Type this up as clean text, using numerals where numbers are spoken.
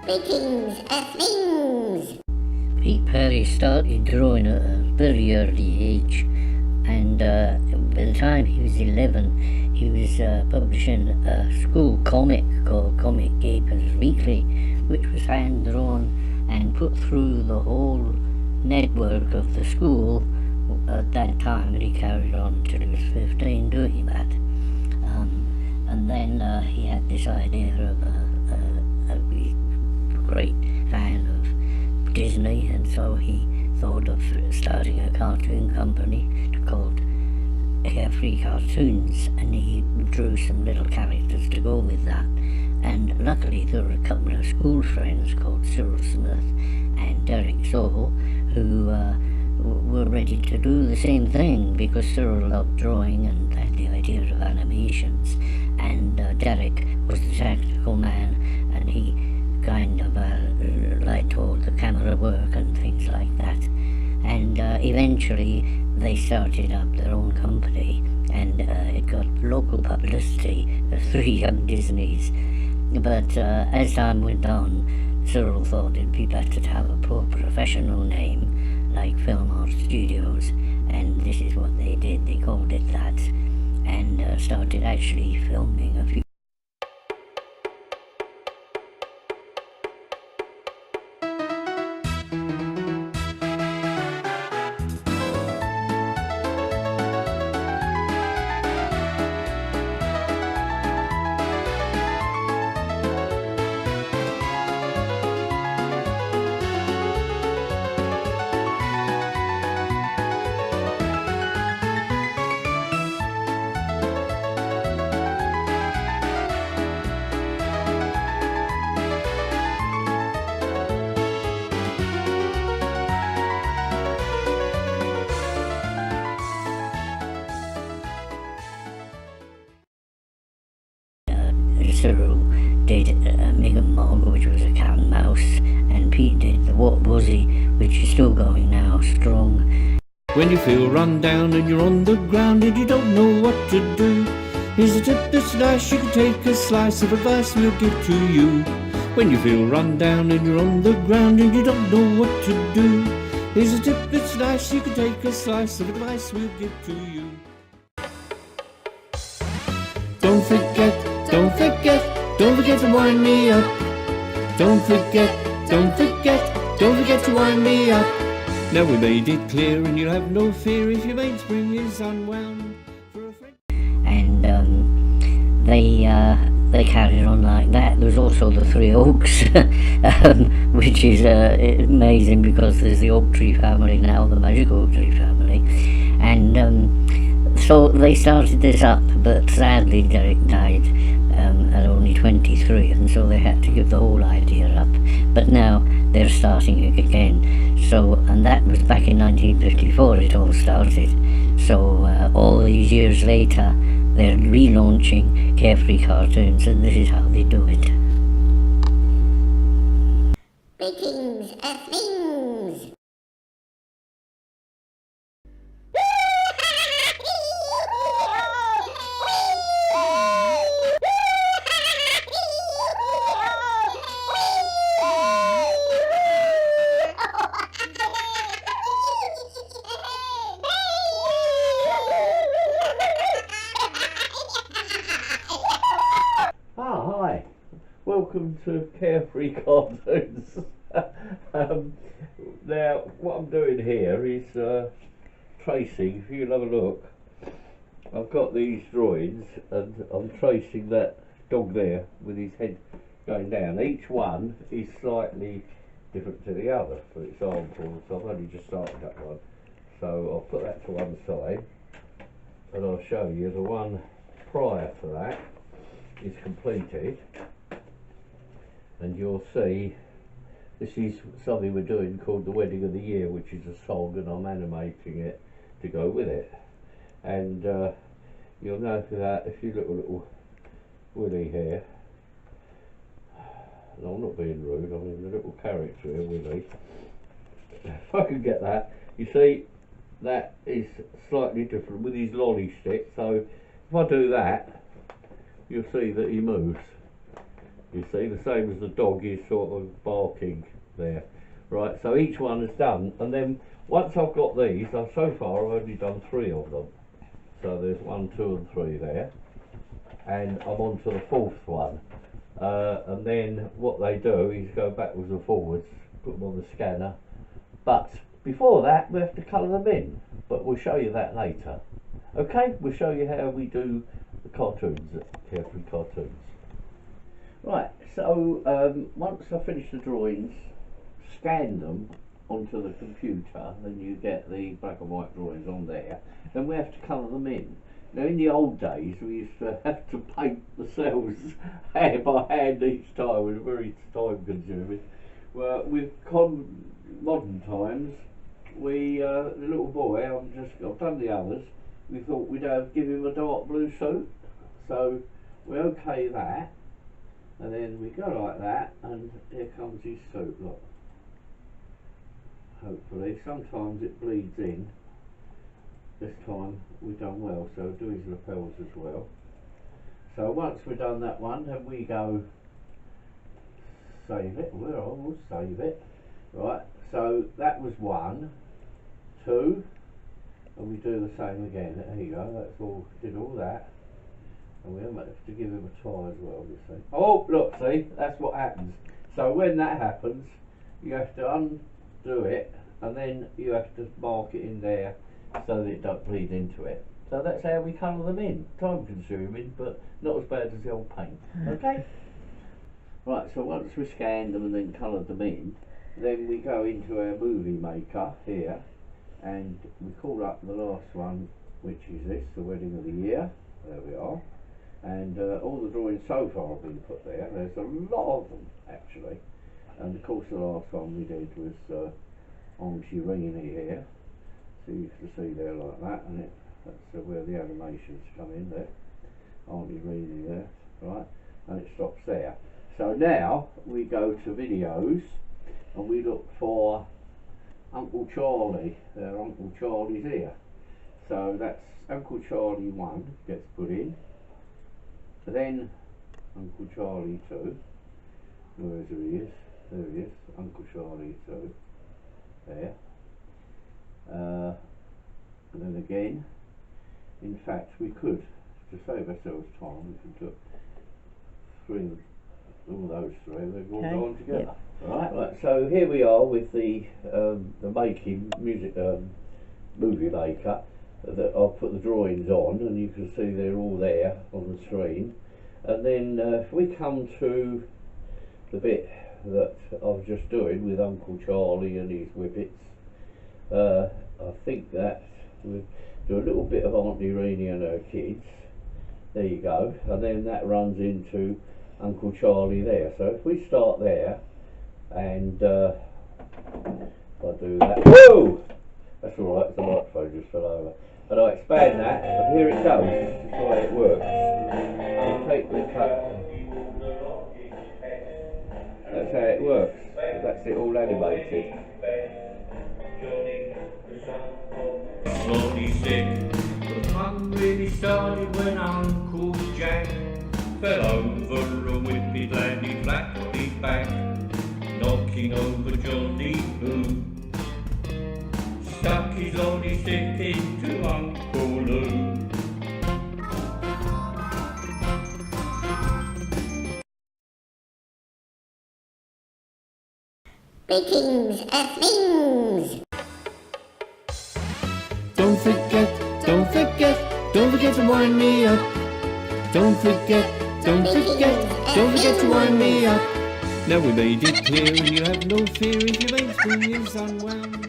Greetings, Earthlings! Pete Perry started drawing at a very early age, and by the time he was 11, he was publishing a school comic called Comic Capers Weekly, which was hand-drawn and put through the whole network of the school at that time, and he carried on till he was 15 doing that. And then he had this idea of a great fan of Disney, and so he thought of starting a cartoon company called Carefree Cartoons, and he drew some little characters to go with that. And luckily there were a couple of school friends called Cyril Smith and Derek Soho who were ready to do the same thing, because Cyril loved drawing and had the idea of animations, and Derek was the tactical man, and he kind of liked all the camera work and things like that. And eventually they started up their own company, and it got local publicity, the three young Disneys. But as time went on, Cyril thought it'd be better to have a professional name like Film Art Studios, and this is what they did. They called it that, and started actually filming a few. Cyril did Megan Mog, which was a cat and mouse, and Pete did the What Was He, which is still going now, strong. When you feel run down and you're on the ground and you don't know what to do, here's a tip that's nice, you can take a slice of advice we'll give to you. When you feel run down and you're on the ground and you don't know what to do, here's a tip that's nice, you can take a slice of advice we'll give to you. Don't forget to wind me up. Don't forget to wind me up. Now we made it clear, and you'll have no fear if your mainspring is unwound. For a friend. And they carried on like that. There's also the Three Oaks, which is amazing, because there's the Oak Tree family now, the Magic Oak Tree family, and so they started this up, but sadly Derek died at only 23, and so they had to give the whole idea up. But now they're starting it again. So, and that was back in 1954 it all started. So all these years later they're relaunching Carefree Cartoons, and this is how they do it. Greetings, Earthlings! Hi, welcome to Carefree Cartoons. Now, what I'm doing here is tracing. If you can have a look, I've got these drawings and I'm tracing that dog there with his head going down. Each one is slightly different to the other. For example, so I've only just started that one, so I'll put that to one side and I'll show you the one prior to that is completed, and you'll see this is something we're doing called the Wedding of the Year, which is a song, and I'm animating it to go with it. And you'll notice that if you look at little Willie here, and I'm not being rude, I mean the little character here, Willie, if I can get that, you see that is slightly different with his lolly stick. So if I do that, you'll see that he moves. You see, the same as the dog is sort of barking there. Right, so each one is done, and then once I've got these, so far I've only done 3 of them. So there's 1, 2 and 3 there, and I'm on to the 4th one. And then what they do is go backwards and forwards, put them on the scanner. But before that, we have to colour them in, but we'll show you that later. Okay, we'll show you how we do the cartoons at Carefree Cartoons. Right, so once I finish the drawings, scan them onto the computer, then you get the black and white drawings on there. Then we have to colour them in. Now in the old days we used to have to paint the cells hand by hand each time. It was very time consuming. Well, with modern times, the little boy, I've done the others, we thought we'd give him a dark blue suit. So we okay that, and then we go like that, and here comes his suit, look. Hopefully, sometimes it bleeds in. This time we've done well, so do his lapels as well. So once we've done that one, then we go save it. We'll save it. Right, so that was 1, 2, and we do the same again. There you go, that's all, did all that. And we have to give him a tie as well, you see. Oh, look, see, that's what happens. So when that happens, you have to undo it, and then you have to mark it in there so that it don't bleed into it. So that's how we colour them in. Time consuming, but not as bad as the old paint. Okay? Right, so once we scanned them and then coloured them in, then we go into our movie maker here, and we call up the last one, which is this, the Wedding of the Year. There we are. And all the drawings so far have been put there. There's a lot of them, actually. And of course the last one we did was Auntie Rini here. So you can see there like that, and that's where the animations come in there. Auntie Rini there, right? And it stops there. So now we go to videos and we look for Uncle Charlie. Uncle Charlie's here. So that's Uncle Charlie 1 gets put in. Then Uncle Charlie 2. Where he is? There he is. Uncle Charlie 2. There. And then again, in fact, we could, to save ourselves time, we could put all those 3, they've all gone together. Yep. Right, so here we are with the making music movie maker. That I'll put the drawings on, and you can see they're all there on the screen. And then if we come to the bit that I was just doing with Uncle Charlie and his whippets, I think that we'll do a little bit of Auntie Rini and her kids. There you go, and then that runs into Uncle Charlie there. So if we start there, and if I do that, whoa! That's alright, the microphone just fell over. And I expand that, and here it goes. This is the way it works. I'll take the cut. That's how it works. That's it all animated. Slowly sick, the fun really started when Uncle Jack fell over a whippet landed flat on his back, knocking over Johnny Boo. Stuck his lonely stick into Uncle Lou. Greetings, Earthlings! Don't forget to wind me up. Don't forget to wind me up. Now we made it clear, and you have no fear if your mainspring is unwound.